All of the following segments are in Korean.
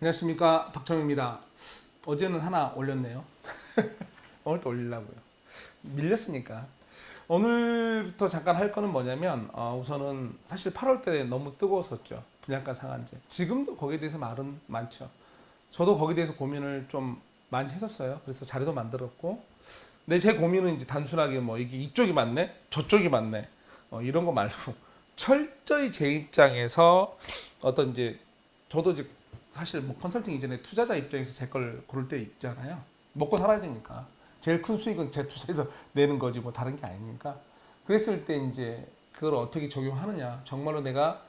안녕하십니까, 박정입니다. 어제는 하나 올렸네요. 오늘도 올리려고요. 밀렸으니까. 오늘부터 잠깐 할 거는 뭐냐면 우선은 사실 8월 때 너무 뜨거웠었죠. 분양가 상한제. 지금도 거기에 대해서 말은 많죠. 저도 거기에 대해서 고민을 좀 많이 했었어요. 그래서 자료도 만들었고. 근데 제 고민은 이제 단순하게 뭐 이게 이쪽이 맞네, 저쪽이 맞네, 이런 거 말고 철저히 제 입장에서 어떤 이제 저도 이제 사실 뭐 컨설팅 이전에 투자자 입장에서 제 걸 고를 때 있잖아요. 먹고 살아야 되니까. 제일 큰 수익은 제 투자에서 내는 거지 뭐 다른 게 아니니까. 그랬을 때 이제 그걸 어떻게 적용하느냐. 정말로 내가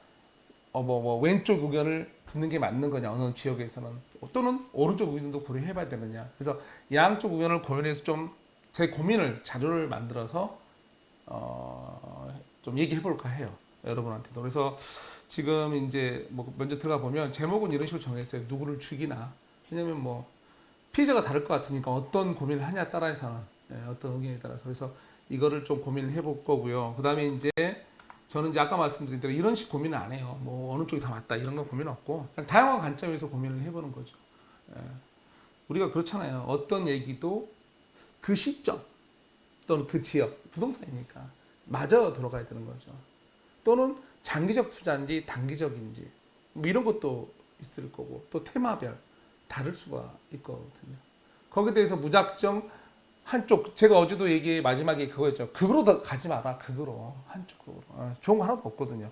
왼쪽 의견을 듣는 게 맞는 거냐. 어느 지역에서는. 또는 오른쪽 의견도 고려해봐야 되느냐. 그래서 양쪽 의견을 고려해서 좀 제 고민을 자료를 만들어서 좀 얘기해 볼까 해요. 여러분한테도. 그래서 지금 이제 뭐 먼저 들어가 보면 제목은 이런 식으로 정했어요. 누구를 죽이나. 왜냐면 뭐 피해자가 다를 것 같으니까 어떤 고민을 하냐에 따라서는 어떤 의견에 따라서 그래서 이거를 좀 고민을 해볼 거고요. 그다음에 이제 저는 이제 아까 말씀드린 대로 이런 식 고민을 안 해요. 뭐 어느 쪽이 다 맞다 이런 건 고민 없고 그냥 다양한 관점에서 고민을 해보는 거죠. 예. 우리가 그렇잖아요. 어떤 얘기도 그 시점 또는 그 지역 부동산이니까 맞아 들어가야 되는 거죠. 또는 장기적 투자인지 단기적인지 뭐 이런 것도 있을 거고 또 테마별 다를 수가 있거든요. 거기에 대해서 무작정 한쪽 제가 어제도 얘기 마지막에 그거였죠. 극으로 가지 마라. 극으로 한쪽으로 좋은 거 하나도 없거든요.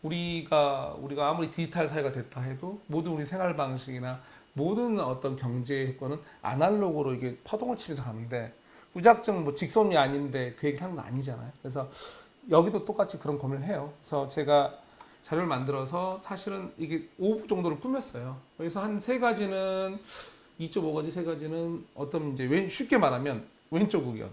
우리가 아무리 디지털 사회가 됐다 해도 모든 우리 생활 방식이나 모든 어떤 경제 효과는 아날로그로 이게 파동을 치면서 가는데 무작정 뭐 직선이 아닌데 그 얘기를 하는 건 아니잖아요. 그래서 여기도 똑같이 그런 고민을 해요. 그래서 제가 자료를 만들어서 사실은 이게 5부 정도를 꾸몄어요. 그래서 한 세 가지는 2.5가지 세 가지는 어떤 이제 쉽게 말하면 왼쪽 의견,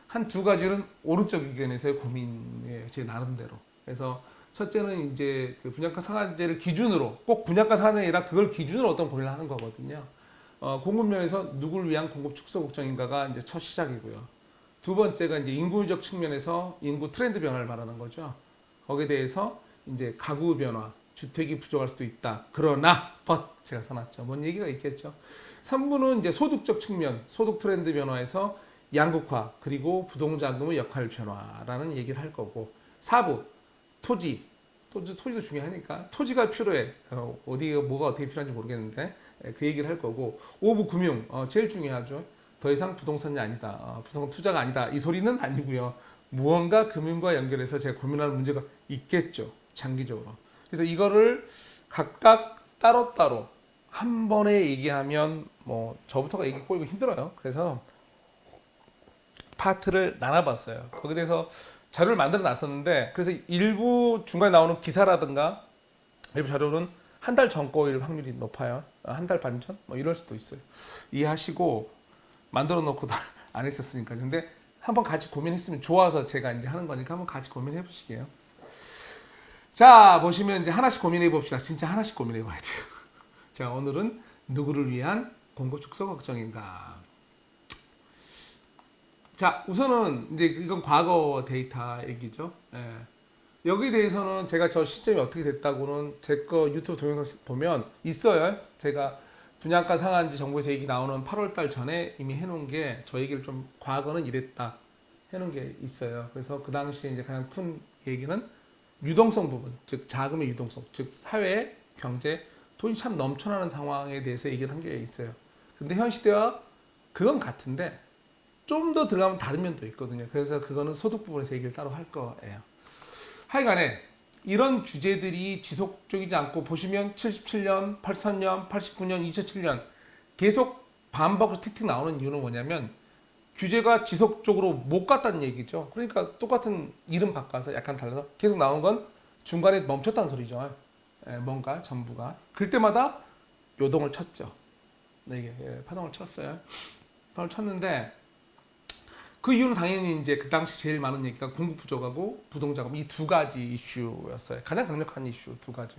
한 두 가지는 오른쪽 의견에서의 고민이에요. 제 나름대로. 그래서 첫째는 이제 그 분양가 상한제를 기준으로 꼭 분양가 상한제가 아니라 그걸 기준으로 어떤 고민을 하는 거거든요. 공급면에서 누구를 위한 공급 축소 걱정인가가 이제 첫 시작이고요. 두 번째가 이제 인구적 측면에서 인구 트렌드 변화를 말하는 거죠. 거기에 대해서 이제 가구 변화, 주택이 부족할 수도 있다. 그러나 제가 써놨죠. 뭔 얘기가 있겠죠. 3부는 이제 소득적 측면, 소득 트렌드 변화에서 양극화 그리고 부동자금의 역할 변화라는 얘기를 할 거고 4부 토지도 중요하니까 토지가 필요해. 어디 뭐가 어떻게 필요한지 모르겠는데 그 얘기를 할 거고 5부 금융 제일 중요하죠. 더 이상 부동산이 아니다. 부동산 투자가 아니다. 이 소리는 아니고요. 무언가 금융과 연결해서 제가 고민할 문제가 있겠죠. 장기적으로. 그래서 이거를 각각 따로따로 한 번에 얘기하면 뭐 저부터가 얘기 꼬이고 힘들어요. 그래서 파트를 나눠봤어요. 거기에 대해서 자료를 만들어 놨었는데 그래서 일부 중간에 나오는 기사라든가 일부 자료는 한 달 전 거일 확률이 높아요. 한 달 반 전? 뭐 이럴 수도 있어요. 이해하시고 만들어 놓고 안 했었으니까. 근데 한번 같이 고민했으면 좋아서 제가 이제 하는 거니까 한번 같이 고민해 보시게요. 자, 보시면 이제 하나씩 고민해 봅시다. 진짜 하나씩 고민해 봐야 돼요. 자, 오늘은 누구를 위한 공급 축소 걱정인가? 자, 우선은 이제 이건 과거 데이터 얘기죠. 예. 여기에 대해서는 제가 저 시점이 어떻게 됐다고는 제 거 유튜브 동영상 보면 있어요. 제가 분양가 상한제 정부에서 얘기 나오는 8월 달 전에 이미 해놓은 게 저 얘기를 좀 과거는 이랬다 해놓은 게 있어요. 그래서 그 당시에 이제 가장 큰 얘기는 유동성 부분, 즉 자금의 유동성, 즉 사회, 경제, 돈이 참 넘쳐나는 상황에 대해서 얘기를 한 게 있어요. 근데 현 시대와 그건 같은데 좀 더 들어가면 다른 면도 있거든요. 그래서 그거는 소득 부분에서 얘기를 따로 할 거예요. 하여간에 이런 주제들이 지속적이지 않고 보시면 77년, 83년, 89년, 2007년 계속 반복으로 틱틱 나오는 이유는 뭐냐면 규제가 지속적으로 못 갔다는 얘기죠. 그러니까 똑같은 이름 바꿔서 약간 달라서 계속 나오는 건 중간에 멈췄다는 소리죠. 뭔가 정부가 그럴 때마다 요동을 쳤죠. 이게 파동을 쳤어요. 파동을 쳤는데 그 이유는 당연히 이제 그 당시 제일 많은 얘기가 공급 부족하고 부동자금 이 두 가지 이슈였어요. 가장 강력한 이슈 두 가지.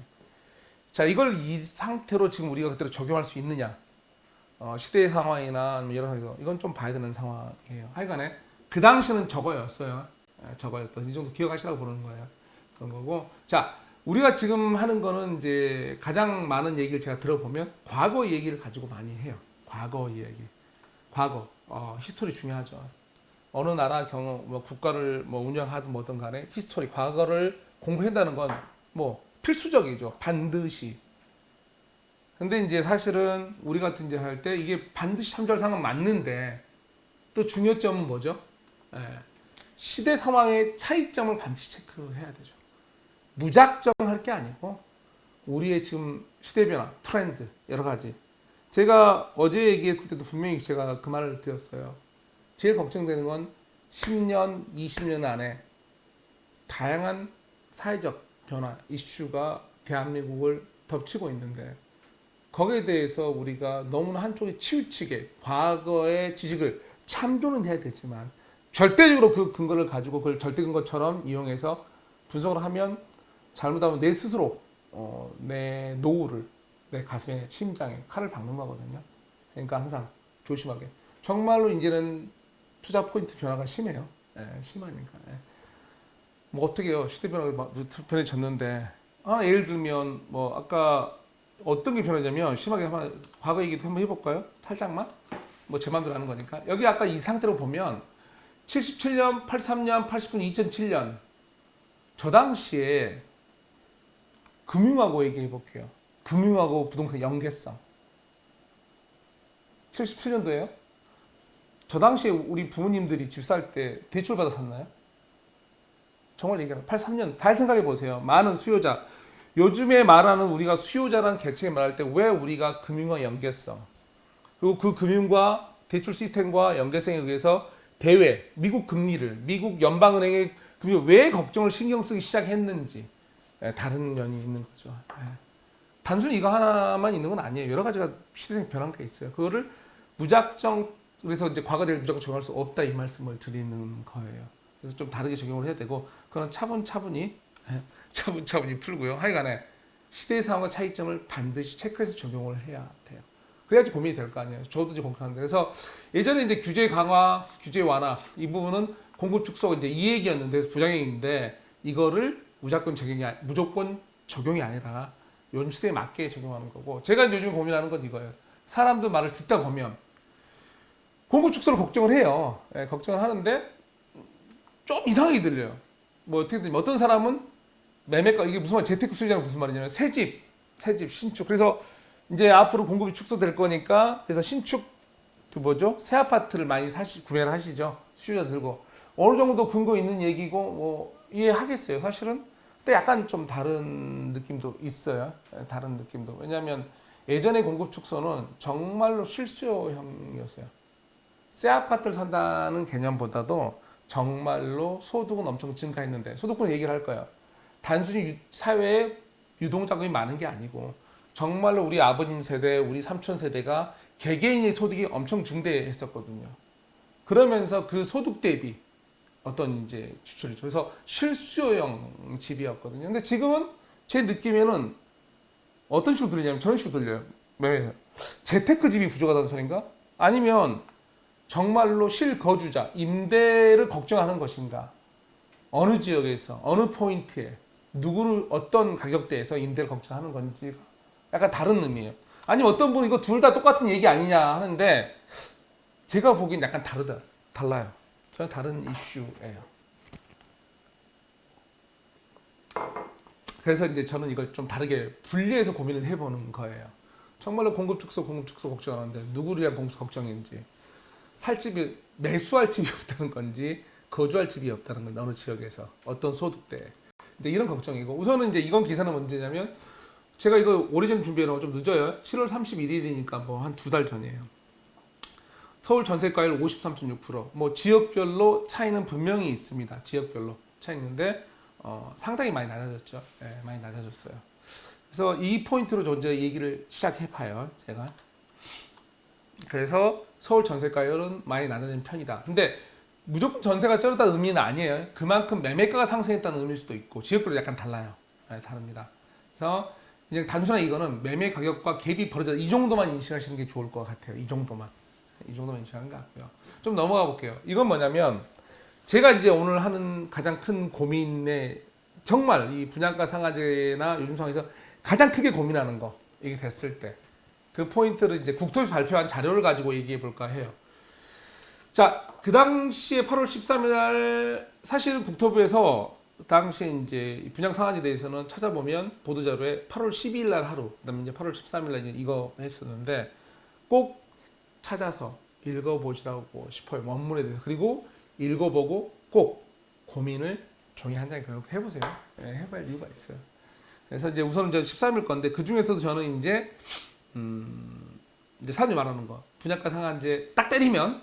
자, 이걸 이 상태로 지금 우리가 그대로 적용할 수 있느냐? 시대 상황이나 아니면 여러 가지 이건 좀 봐야 되는 상황이에요. 하여간에 그 당시는 저거였어요. 저거였던 이 정도 기억하시라고 보는 거예요. 그런 거고. 자, 우리가 지금 하는 거는 이제 가장 많은 얘기를 제가 들어보면 과거 얘기를 가지고 많이 해요. 과거 얘기. 과거. 히스토리 중요하죠. 어느 나라 경험, 뭐 국가를 뭐 운영하든 뭐든 간에 히스토리, 과거를 공부한다는 건 뭐 필수적이죠. 반드시. 근데 이제 사실은 우리 같은 이제 할 때 이게 반드시 참조할 상황은 맞는데 또 중요점은 뭐죠? 예, 시대 상황의 차이점을 반드시 체크해야 되죠. 무작정 할 게 아니고 우리의 지금 시대 변화, 트렌드 여러 가지. 제가 어제 얘기했을 때도 분명히 제가 그 말을 드렸어요. 제일 걱정되는 건 10년, 20년 안에 다양한 사회적 변화, 이슈가 대한민국을 덮치고 있는데 거기에 대해서 우리가 너무나 한쪽에 치우치게 과거의 지식을 참조는 해야 되지만 절대적으로 그 근거를 가지고 그걸 절대 근거처럼 이용해서 분석을 하면 잘못하면 내 스스로 내 노후를 내 가슴에 심장에 칼을 박는 거거든요. 그러니까 항상 조심하게. 정말로 이제는 투자 포인트 변화가 심해요. 예, 심하니까. 예. 뭐 어떻게 해요? 시대 변화가 변해졌는데 예를 들면 뭐 아까 어떤 게 변하냐면 심하게 한번 과거 얘기도 한번 해볼까요? 살짝만. 뭐 제 마음대로 하는 거니까. 여기 아까 이 상태로 보면 77년, 83년, 89년, 2007년 저 당시에 금융하고 얘기해 볼게요. 금융하고 부동산 연계성. 77년도에요. 저 당시에 우리 부모님들이 집 살 때 대출 받아 샀나요? 정말 얘기하면 83년. 잘 생각해 보세요. 많은 수요자. 요즘에 말하는 우리가 수요자라는 계층에 말할 때 왜 우리가 금융과 연계성 그리고 그 금융과 대출 시스템과 연계성에 의해서 대외 미국 금리를 미국 연방은행의 금리 왜 걱정을 신경 쓰기 시작했는지 다른 면이 있는 거죠. 단순히 이거 하나만 있는 건 아니에요. 여러 가지가 시대적 변화가 있어요. 그거를 무작정 그래서 이제 과거를 무작정 적용할 수 없다 이 말씀을 드리는 거예요. 그래서 좀 다르게 적용을 해야 되고 그건 차분차분히 풀고요. 하여간에 시대 상황과 차이점을 반드시 체크해서 적용을 해야 돼요. 그래야지 고민이 될 거 아니에요. 저도 이제 공부하는데 그래서 예전에 이제 규제 강화, 규제 완화 이 부분은 공급 축소 이제 이 얘기였는데 부작용인데 이거를 무조건 적용이 아니라 요즘 시대에 맞게 적용하는 거고 제가 요즘 고민하는 건 이거예요. 사람들 말을 듣다 보면 공급 축소를 걱정을 해요. 걱정을 하는데 좀 이상하게 들려요. 뭐 어떻게 들리면 어떤 사람은 매매가 이게 무슨 말 재테크 수익이라는 무슨 말이냐면 새집 신축 그래서 이제 앞으로 공급이 축소될 거니까 그래서 신축 그 뭐죠 새 아파트를 많이 구매를 하시죠 수요자 들고 어느 정도 근거 있는 얘기고 뭐 이해하겠어요 사실은 근데 약간 좀 다른 느낌도 있어요 다른 느낌도 왜냐하면 예전의 공급 축소는 정말로 실수요형이었어요 새 아파트를 산다는 개념보다도 정말로 소득은 엄청 증가했는데 소득권 얘기를 할 거예요. 단순히 사회에 유동자금이 많은 게 아니고 정말로 우리 아버님 세대, 우리 삼촌 세대가 개개인의 소득이 엄청 증대했었거든요. 그러면서 그 소득 대비 어떤 이제 추출이죠. 그래서 실수요형 집이었거든요. 근데 지금은 제 느낌에는 어떤 식으로 들리냐면 저런 식으로 들려요. 매매에서 재테크 집이 부족하다는 소린가? 아니면 정말로 실거주자, 임대를 걱정하는 것인가? 어느 지역에서, 어느 포인트에, 누구를 어떤 가격대에서 임대를 걱정하는 건지 약간 다른 의미예요. 아니면 어떤 분은 이거 둘 다 똑같은 얘기 아니냐 하는데 제가 보기엔 약간 달라요. 저는 다른 이슈예요. 그래서 이제 저는 이걸 좀 다르게 분리해서 고민을 해보는 거예요. 정말로 공급 축소 걱정하는데 누구를 위한 공급 걱정인지 살 집이 매수할 집이 없다는 건지 거주할 집이 없다는 건지 어느 지역에서 어떤 소득대에 이제 이런 걱정이고 우선은 이제 이건 기사는 문제냐면 제가 이거 오래전 준비해놓은 좀 늦어요. 7월 31일이니까 뭐 한 두 달 전이에요. 서울 전세가율 53.6%. 뭐 지역별로 차이는 분명히 있습니다. 지역별로 차이 있는데 상당히 많이 낮아졌죠. 네, 많이 낮아졌어요. 그래서 이 포인트로 이제 얘기를 시작해봐요. 제가. 그래서 서울 전세가율은 많이 낮아진 편이다. 근데 무조건 전세가 쩔었다는 의미는 아니에요. 그만큼 매매가가 상승했다는 의미일 수도 있고 지역별로 약간 달라요. 네, 다릅니다. 그래서 이제 단순하게 이거는 매매 가격과 갭이 벌어져 이 정도만 인식하시는 게 좋을 것 같아요. 이 정도만 인식하는 것 같고요. 좀 넘어가 볼게요. 이건 뭐냐면 제가 이제 오늘 하는 가장 큰 고민의 정말 이 분양가 상한제나 요즘 상황에서 가장 크게 고민하는 거 이게 됐을 때 그 포인트를 이제 국토에서 발표한 자료를 가지고 얘기해 볼까 해요. 자, 그 당시에 8월 13일 날 사실 국토부에서 당시에 이제 분양 상한제에 대해서는 찾아보면 보도 자료에 8월 12일 날 하루, 그다음에 이제 8월 13일 날 이거 했었는데 꼭 찾아서 읽어보시라고 싶어요. 원문에 대해서. 그리고 읽어보고 꼭 고민을 종이 한 장에 결국 해보세요. 네, 해봐야 이유가 있어요. 그래서 이제 우선 이제 13일 건데 그 중에서도 저는 이제 사람들이 말하는 거 분양가 상한제 딱 때리면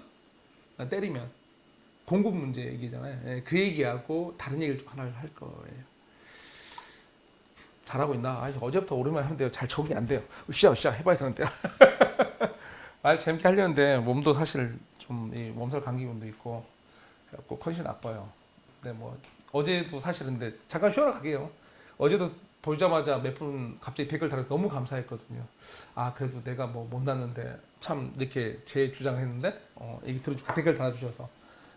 공급 문제 얘기잖아요. 예, 그 얘기하고 다른 얘기를 좀 하나 할 거예요. 잘하고 있나? 아, 어제부터 오랜만에 하는데요. 잘 적응이 안 돼요. 으쌰 해봐야 되는데 말 재밌게 하려는데 몸도 사실 좀 이 몸살 감기운도 있고 그래갖고 컨디션 나빠요. 근데 뭐 어제도 사실 근데 잠깐 쉬어라 가게요. 어제도 보자마자 몇 분 갑자기 댓글 달아서 너무 감사했거든요. 아 그래도 내가 뭐 못났는데 참 이렇게 제 주장했는데 얘기 들어주고 댓글 달아주셔서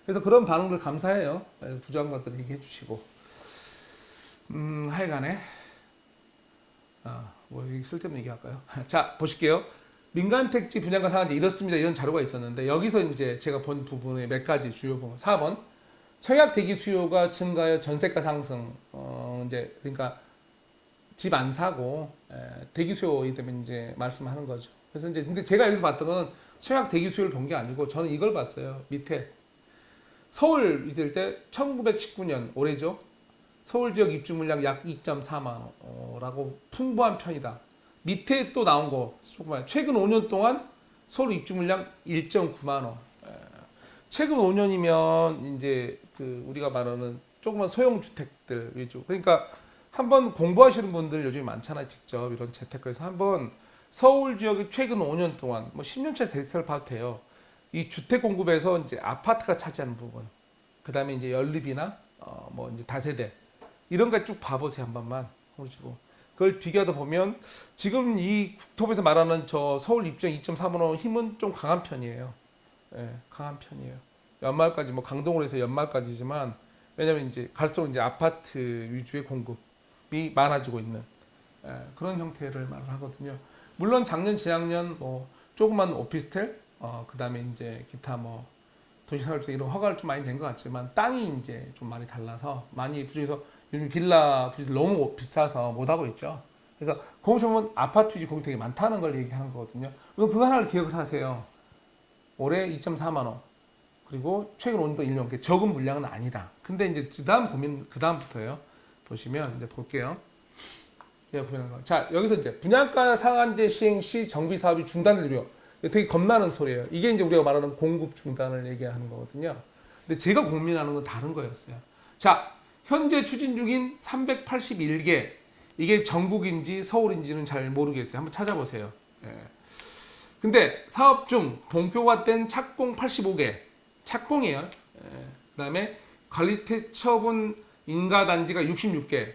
그래서 그런 반응들 감사해요. 부족한 것들 얘기해 주시고 하여간에 뭐 쓸데없는 얘기 할까요? 자 보실게요. 민간 택지 분양가 상한제 이렇습니다. 이런 자료가 있었는데 여기서 이제 제가 본 부분의 몇 가지 주요 부분 4번 청약 대기 수요가 증가하여 전세가 상승 이제 그러니까 집 안 사고 대기 수요이기 때문에 이제 말씀하는 거죠. 그래서 이제 근데 제가 여기서 봤던 건 청약 대기 수요를 본 게 아니고 저는 이걸 봤어요. 밑에 서울 있을 때 1919년 올해죠. 서울 지역 입주 물량 약 2.4만 호라고 풍부한 편이다. 밑에 또 나온 거 조금만 최근 5년 동안 서울 입주 물량 1.9만 호. 최근 5년이면 이제 그 우리가 말하는 조그만 소형 주택들 위주. 그러니까 한번 공부하시는 분들 요즘 많잖아요. 직접 이런 재테크에서 한번 서울 지역의 최근 5년 동안 뭐 10년 차 데이터를 봐도 돼요. 이 주택 공급에서 이제 아파트가 차지하는 부분, 그 다음에 이제 연립이나 뭐 이제 다세대 이런 거 쭉 봐보세요 한 번만 보시고 그걸 비교하다 보면 지금 이 국토부에서 말하는 저 서울 입주 2.3호 힘은 좀 강한 편이에요. 예, 강한 편이에요. 연말까지 뭐 강동으로 해서 연말까지지만 왜냐면 이제 갈수록 이제 아파트 위주의 공급이 많아지고 있는 그런 형태를 말을 하거든요. 물론 작년 재작년 뭐 조그만 오피스텔 그 다음에 이제 기타 뭐 도시생활 쪽 이런 허가를 좀 많이 된 것 같지만 땅이 이제 좀 많이 달라서 많이 부중에서 요즘 빌라 부지 너무 비싸서 못 하고 있죠. 그래서 거기서 아파트 위주 공급이 되게 많다는 걸 얘기하는 거거든요. 그거 하나를 기억을 하세요. 올해 2.4만 원. 그리고 최근 5년도 1년 적은 물량은 아니다. 근데 이제 그다음 고민 그다음부터예요. 보시면 이제 볼게요. 자, 여기서 이제 분양가 상한제 시행 시 정비 사업이 중단될 우려. 되게 겁나는 소리예요. 이게 이제 우리가 말하는 공급 중단을 얘기하는 거거든요. 근데 제가 고민하는 건 다른 거였어요. 자, 현재 추진 중인 381개 이게 전국인지 서울인지는 잘 모르겠어요. 한번 찾아보세요. 예. 근데 사업 중 동표가 된 착공 85개 착공이에요. 예. 그다음에 관리처분 인가단지가 66개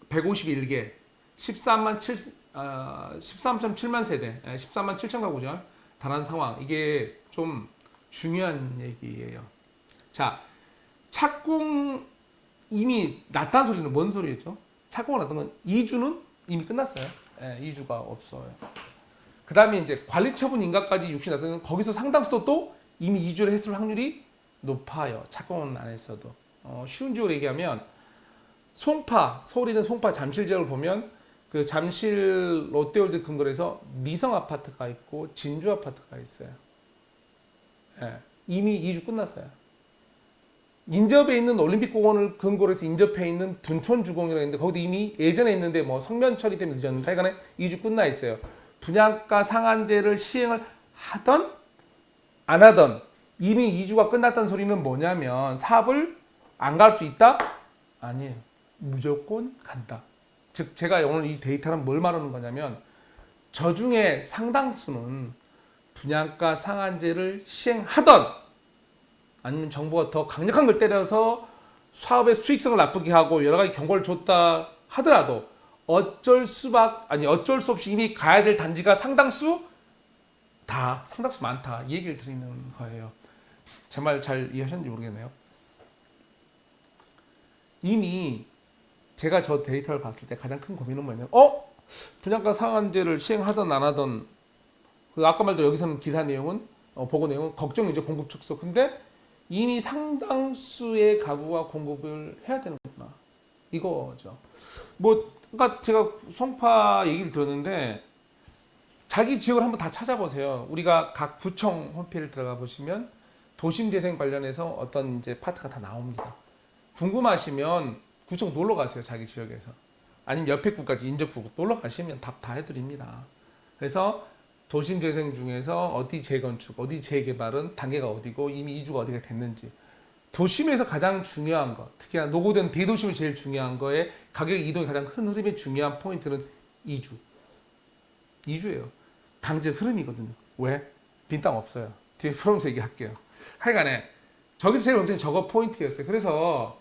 151개 13.7만 세대 13만 7천 가구죠. 달한 상황 이게 좀 중요한 얘기예요. 자, 착공 이미 났다는 소리는 뭔 소리였죠? 착공을 났던 건 2주는 이미 끝났어요. 2주가 없어요. 그 다음에 이제 관리처분 인가까지 60 났던 건 거기서 상당수도 또 이미 2주를 했을 확률이 높아요. 착공은 안 했어도. 쉬운 지역으로 얘기하면 송파, 서울에 있는 송파 잠실 지역을 보면 그 잠실 롯데월드 근거리에서 미성 아파트가 있고 진주 아파트가 있어요. 이미 2주 끝났어요. 인접에 있는 올림픽공원을 근거로 해서 인접해 있는 둔촌주공이라고 있는데 거기도 이미 예전에 있는데 뭐 성면 처리 때문에 늦었는데 하여간에 2주 끝나 있어요. 분양가 상한제를 시행을 하던 안 하던 이미 2주가 끝났다는 소리는 뭐냐면 사업을 안 갈 수 있다? 아니에요. 무조건 간다. 즉 제가 오늘 이 데이터는 뭘 말하는 거냐면 저 중에 상당수는 분양가 상한제를 시행하던 아니면 정부가 더 강력한 걸 때려서 사업의 수익성을 나쁘게 하고 여러 가지 경고를 줬다 하더라도 어쩔 수 없이 이미 가야 될 단지가 상당수 많다. 이 얘기를 드리는 거예요. 제 말 잘 이해하셨는지 모르겠네요. 이미 제가 저 데이터를 봤을 때 가장 큰 고민은 뭐냐면 분양가 상한제를 시행하던 안 하던 그 아까 말도 여기서는 기사 내용은 보고 내용은 걱정이죠. 공급 축소. 근데 이미 상당수의 가구와 공급을 해야 되는구나. 이거죠. 뭐 그러니까 제가 송파 얘기를 들었는데 자기 지역을 한번 다 찾아보세요. 우리가 각 구청 홈페이지를 들어가 보시면 도심재생 관련해서 어떤 이제 파트가 다 나옵니다. 궁금하시면 구청 놀러 가세요. 자기 지역에서. 아니면 옆에 구까지 인접구 놀러 가시면 답 다 해드립니다. 그래서 도심재생 중에서 어디 재건축, 어디 재개발은 단계가 어디고 이미 이주가 어디가 됐는지 도심에서 가장 중요한 거, 특히나 노후된 대도심이 제일 중요한 거에 가격 이동이 가장 큰 흐름의 중요한 포인트는 이주. 이주예요. 강제 흐름이거든요. 왜? 빈 땅 없어요. 뒤에 프로면서 얘기할게요. 하여간에 저기서 제일 걱정이 저거 포인트였어요. 그래서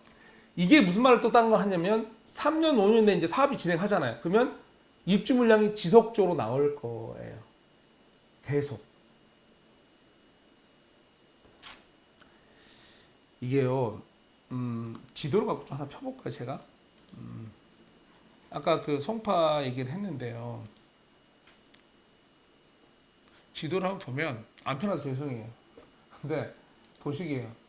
이게 무슨 말을 또 다른 걸 하냐면 3년, 5년 내에 이제 사업이 진행하잖아요. 그러면 입주 물량이 지속적으로 나올 거예요. 계속. 이게요. 지도를 갖고 좀 하나 펴볼까요, 제가? 아까 그 송파 얘기를 했는데요. 지도를 한번 보면 안 편해서 죄송해요. 근데 보시기에요.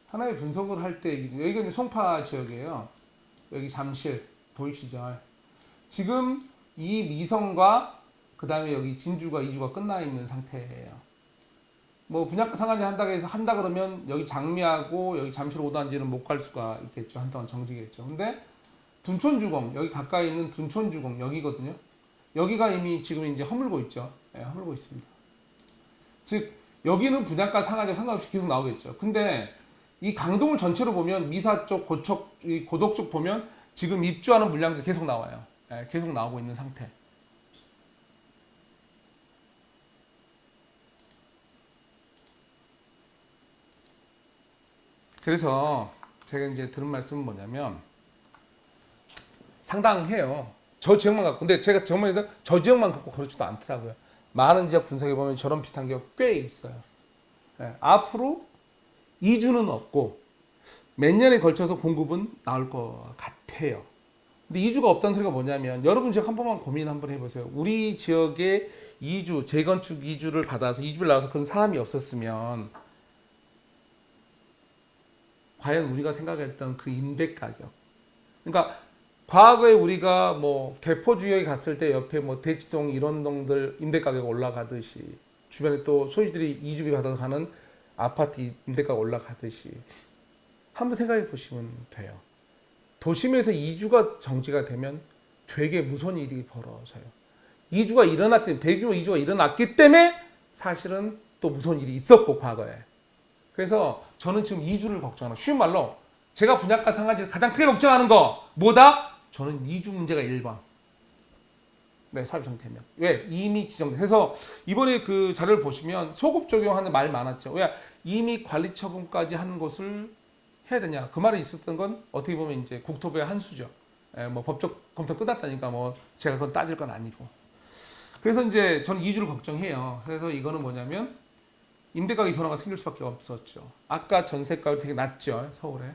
하나의 분석을 할 때 여기가 이제 송파 지역이에요. 여기 잠실 보이시죠? 지금 이 미성과 그 다음에 여기 진주가 이주가 끝나 있는 상태예요. 뭐 분양가 상한제 한다고 해서 한다 그러면 여기 장미하고 여기 잠실 5단지는 못 갈 수가 있겠죠. 한동안 정지겠죠. 근데 둔촌주공 여기 가까이 있는 둔촌주공 여기거든요. 여기가 이미 지금 이제 허물고 있죠. 네, 허물고 있습니다. 즉 여기는 분양가 상한제 상관없이 계속 나오겠죠. 근데 이 강동을 전체로 보면 미사 쪽, 고척, 고덕 쪽 보면 지금 입주하는 물량도 계속 나와요. 네, 계속 나오고 있는 상태. 그래서 제가 이제 들은 말씀은 뭐냐면 상당해요. 저 지역만 갖고. 근데 제가 정말 저 지역만 갖고 그렇지도 않더라고요. 많은 지역 분석해 보면 저런 비슷한 게 꽤 있어요. 네, 앞으로 2주는 없고 몇 년에 걸쳐서 공급은 나올 것 같아요. 근데 2주가 없다는 소리가 뭐냐면 여러분 지역 한 번만 고민 한번 해보세요. 우리 지역에 2주 재건축 2주를 받아서 2주를 나와서 그런 사람이 없었으면 과연 우리가 생각했던 그 임대 가격. 그러니까 과거에 우리가 뭐 개포주역에 갔을 때 옆에 뭐 대치동 이런 동들 임대 가격 올라가듯이 주변에 또 소유들이 이주비 받아서 가는 아파트 임대가 올라가듯이 한번 생각해 보시면 돼요. 도심에서 이주가 정지가 되면 되게 무서운 일이 벌어져요. 이주가 일어났기 때문에 대규모 이주가 일어났기 때문에 사실은 또 무서운 일이 있었고 과거에. 그래서 저는 지금 이주를 걱정하는 쉬운 말로 제가 분양가 상한제에서 가장 크게 걱정하는 거 뭐다? 저는 이주 문제가 1번. 네, 사업 정되면. 왜? 이미 지정돼서 이번에 그 자료를 보시면 소급 적용하는 말 많았죠. 왜? 이미 관리 처분까지 한 것을 해야 되냐? 그 말이 있었던 건 어떻게 보면 이제 국토부의 한 수죠. 뭐 법적 검토 끝났다니까 뭐 제가 그건 따질 건 아니고. 그래서 이제 저는 이주를 걱정해요. 그래서 이거는 뭐냐면 임대가격 변화가 생길 수밖에 없었죠. 아까 전세가가 되게 낮죠, 서울에.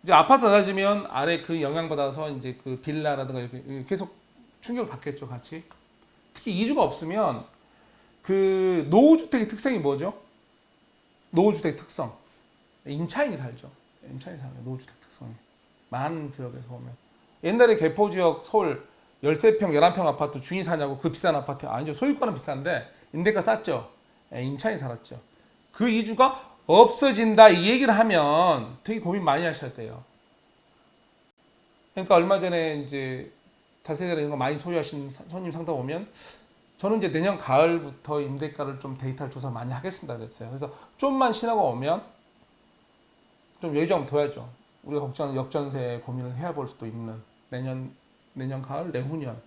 이제 아파트 낮아지면 아래 그 영향받아서 이제 그 빌라라든가 이렇게 계속 충격을 받겠죠, 같이. 특히 이주가 없으면 그 노후주택의 특성이 뭐죠? 노후주택 특성. 임차인이 살죠. 임차인이 살아요, 노후주택 특성이. 많은 지역에서 보면. 옛날에 개포지역 서울 13평, 11평 아파트 주인이 사냐고 그 비싼 아파트. 아니죠. 소유가는 비싼데 임대가 쌌죠. 임차인이 살았죠. 그 이주가 없어진다 이 얘기를 하면 되게 고민 많이 하셔야 돼요. 그러니까 얼마 전에 이제 다세대 이런 거 많이 소유하신 손님 상담 오면 저는 이제 내년 가을부터 임대가를 좀 데이터를 조사 많이 하겠습니다 그랬어요. 그래서 좀만 지나고 오면 좀 여유 좀 둬야죠. 우리가 걱정하는 역전세 고민을 해볼 수도 있는 내년 가을 내후년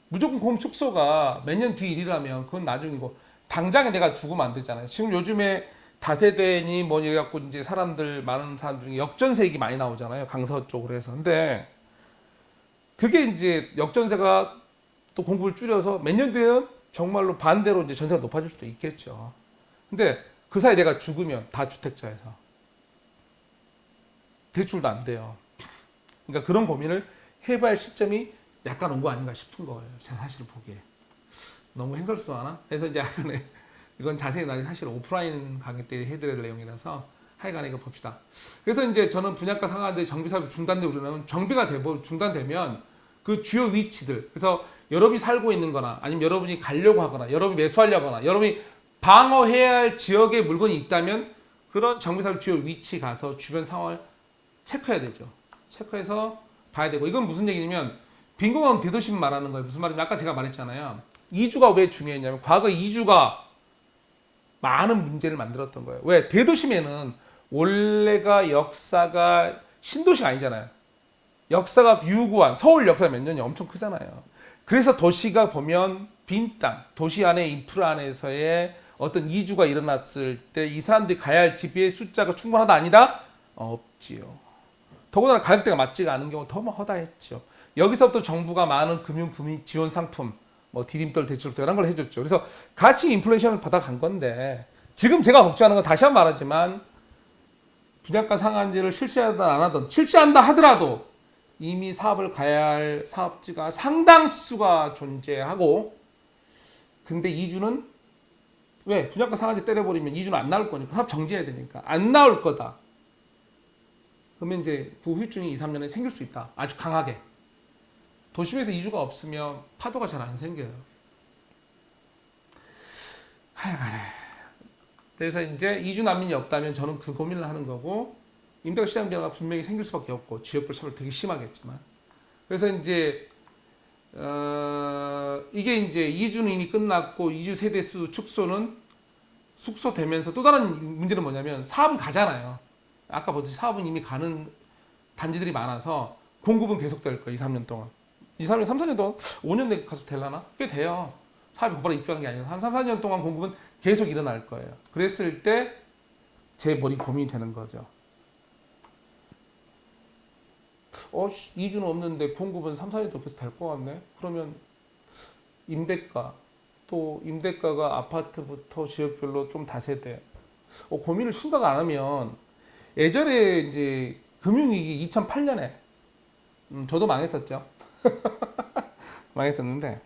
무조건 공급 축소가 몇 년 뒤 일이라면 그건 나중이고 당장에 내가 죽으면 안 되잖아요. 지금 요즘에 다세대니 뭐니 해갖고 이제 사람들 많은 사람 중에 역전세 얘기 많이 나오잖아요. 강서 쪽으로 해서. 근데 그게 이제 역전세가 또 공급을 줄여서 몇 년 뒤에는 정말로 반대로 이제 전세가 높아질 수도 있겠죠. 근데 그 사이 내가 죽으면 다주택자에서 대출도 안 돼요. 그러니까 그런 고민을 해봐야 할 시점이 약간 온 거 아닌가 싶은 거예요. 제가 사실 보기에. 너무 행설수하나? 그래서 이제 하여간에 이건 자세히 나중에 사실 오프라인 강의 때 해드릴 내용이라서 하여간에 이거 봅시다. 그래서 이제 저는 분양가 상한제 정비 사업이 중단되고 그러면 정비가 중단되면 그 주요 위치들 그래서 여러분이 살고 있는 거나 아니면 여러분이 가려고 하거나 여러분이 매수하려고 하거나 여러분이 방어해야 할 지역에 물건이 있다면 그런 정비 사업 주요 위치 가서 주변 상황을 체크해야 되죠. 체크해서 봐야 되고 이건 무슨 얘기냐면 빈공원 대도심 말하는 거예요. 무슨 말이냐면 아까 제가 말했잖아요. 이주가 왜 중요했냐면 과거 이주가 많은 문제를 만들었던 거예요. 왜? 대도심에는 원래가 역사가 신도시가 아니잖아요. 역사가 유구한 서울 역사 몇 년이 엄청 크잖아요. 그래서 도시가 보면 빈 땅, 도시 안에 인프라 안에서의 어떤 이주가 일어났을 때 이 사람들이 가야 할 집의 숫자가 충분하다 아니다? 없지요. 더군다나 가격대가 맞지가 않은 경우 더 허다했죠. 여기서부터 정부가 많은 금융 지원 상품, 뭐 디딤돌 대출부터 이런 걸 해줬죠. 그래서 같이 인플레이션을 받아간 건데 지금 제가 걱정하는 건 다시 한번 말하지만 분양가 상한제를 실시하든 안 하든 실시한다 하더라도 이미 사업을 가야 할 사업지가 상당수가 존재하고 근데 이주는 왜? 분양가 상한제 때려버리면 이주는 안 나올 거니까 사업 정지해야 되니까 안 나올 거다. 그러면 이제 부후유증이 2, 3년에 생길 수 있다. 아주 강하게. 도심에서 이주가 없으면 파도가 잘 안 생겨요. 하여간에. 그래서 이제 이주 난민이 없다면 저는 그 고민을 하는 거고 임대가 시장 변화가 분명히 생길 수밖에 없고 지역별 차별 되게 심하겠지만 그래서 이제 이게 이제 이주는 이미 끝났고 이주 세대수 축소는 숙소되면서 또 다른 문제는 뭐냐면 사업은 가잖아요. 아까 보듯이 사업은 이미 가는 단지들이 많아서 공급은 계속 될 거예요. 2, 3년 동안. 2, 3년, 3, 4년 동안 5년 내에 가서 되려나? 꽤 돼요. 사업이 곧바로 입주하는 게 아니라 한 3, 4년 동안 공급은 계속 일어날 거예요. 그랬을 때 제 머리 고민이 되는 거죠. 2주는 없는데 공급은 3, 4년 더 계속 될 것 같네? 그러면 임대가, 또 임대가가 아파트부터 지역별로 좀 다세대. 고민을 심각 안 하면 예전에 이제 금융위기 2008년에 저도 망했었죠. 망했었는데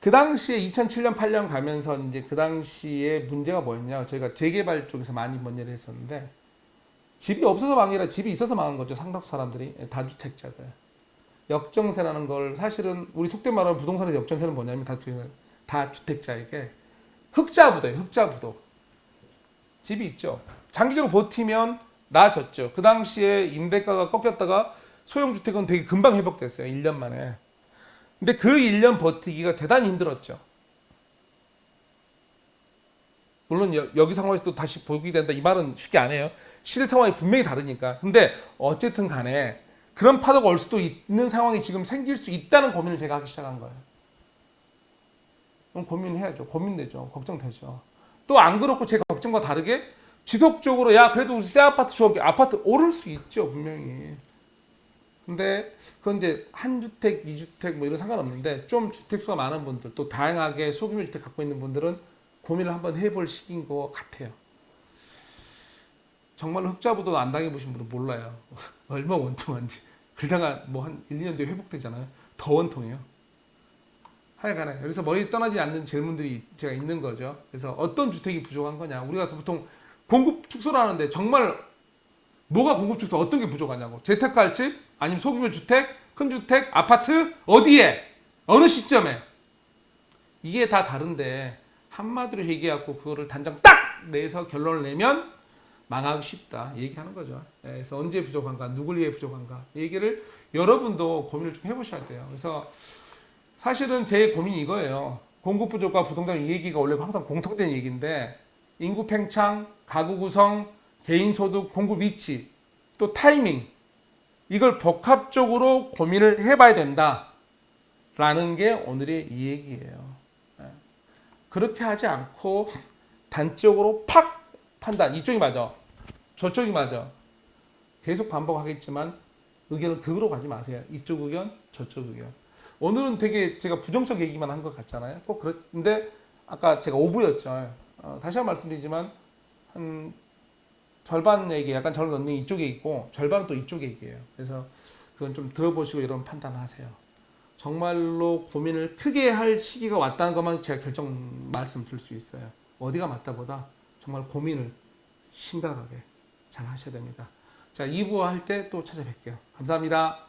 그 당시에 2007년 8년 가면서 이제 그 당시에 문제가 뭐였냐 저희가 재개발 쪽에서 많이 문제를 했었는데 집이 없어서 망이 아니라 집이 있어서 망한 거죠. 상당수 사람들이 다주택자들 역정세라는 걸 사실은 우리 속된 말하는 부동산에서 역정세는 뭐냐면 다주택자에게 흑자부도예요. 흑자부도 집이 있죠. 장기적으로 버티면 나아졌죠. 그 당시에 임대가가 꺾였다가 소형주택은 되게 금방 회복됐어요. 1년 만에. 근데 그 1년 버티기가 대단히 힘들었죠. 물론 여기 상황에서 또 다시 보기 된다 이 말은 쉽게 안 해요. 시대 상황이 분명히 다르니까. 근데 어쨌든 간에 그런 파도가 올 수도 있는 상황이 지금 생길 수 있다는 고민을 제가 하기 시작한 거예요. 그럼 고민해야죠. 고민되죠. 걱정되죠. 또 안 그렇고 제 걱정과 다르게 지속적으로 야 그래도 우리 새 아파트 좋게 아파트 오를 수 있죠. 분명히. 근데 그건 이제 한 주택, 2주택 뭐 이런 상관없는데 좀 주택수가 많은 분들 또 다양하게 소규모 주택 갖고 있는 분들은 고민을 한번 해볼 시기인 것 같아요. 정말로 흑자부도 안 당해보신 분은 몰라요. 얼마나 원통한지. 그러다가 뭐 한 1, 2년 뒤에 회복되잖아요. 더 원통해요. 하여간에 여기서 머리 떠나지 않는 질문들이 제가 있는 거죠. 그래서 어떤 주택이 부족한 거냐. 우리가 보통 공급 축소를 하는데 정말 뭐가 공급 축소 어떤 게 부족하냐고. 재테크할지 아니면 소규모 주택, 큰 주택, 아파트 어디에 어느 시점에 이게 다 다른데 한마디로 얘기해갖고 그거를 단정 딱 내서 결론을 내면 망하기 쉽다 얘기하는 거죠. 그래서 언제 부족한가, 누굴 위해 부족한가 얘기를 여러분도 고민을 좀 해보셔야 돼요. 그래서 사실은 제 고민이 이거예요. 공급 부족과 부동산 이 얘기가 원래 항상 공통된 얘기인데 인구 팽창, 가구 구성, 개인 소득, 공급 위치, 또 타이밍 이걸 복합적으로 고민을 해봐야 된다라는 게 오늘의 이 얘기예요. 그렇게 하지 않고 단적으로 판단 이쪽이 맞아, 저쪽이 맞아 계속 반복하겠지만 의견을 극으로 가지 마세요. 이쪽 의견, 저쪽 의견. 오늘은 되게 제가 부정적 얘기만 한 것 같잖아요. 꼭 그런데 아까 제가 오부였죠. 다시 한 번 말씀드리지만 한 절반 얘기, 약간 저를 넣는 이쪽에 있고 절반은 또 이쪽에 얘기해요. 그래서 그건 좀 들어보시고 이런 판단하세요. 정말로 고민을 크게 할 시기가 왔다는 것만 제가 결정 말씀드릴 수 있어요. 어디가 맞다보다 정말 고민을 심각하게 잘 하셔야 됩니다. 자, 2부 할 때 또 찾아뵐게요. 감사합니다.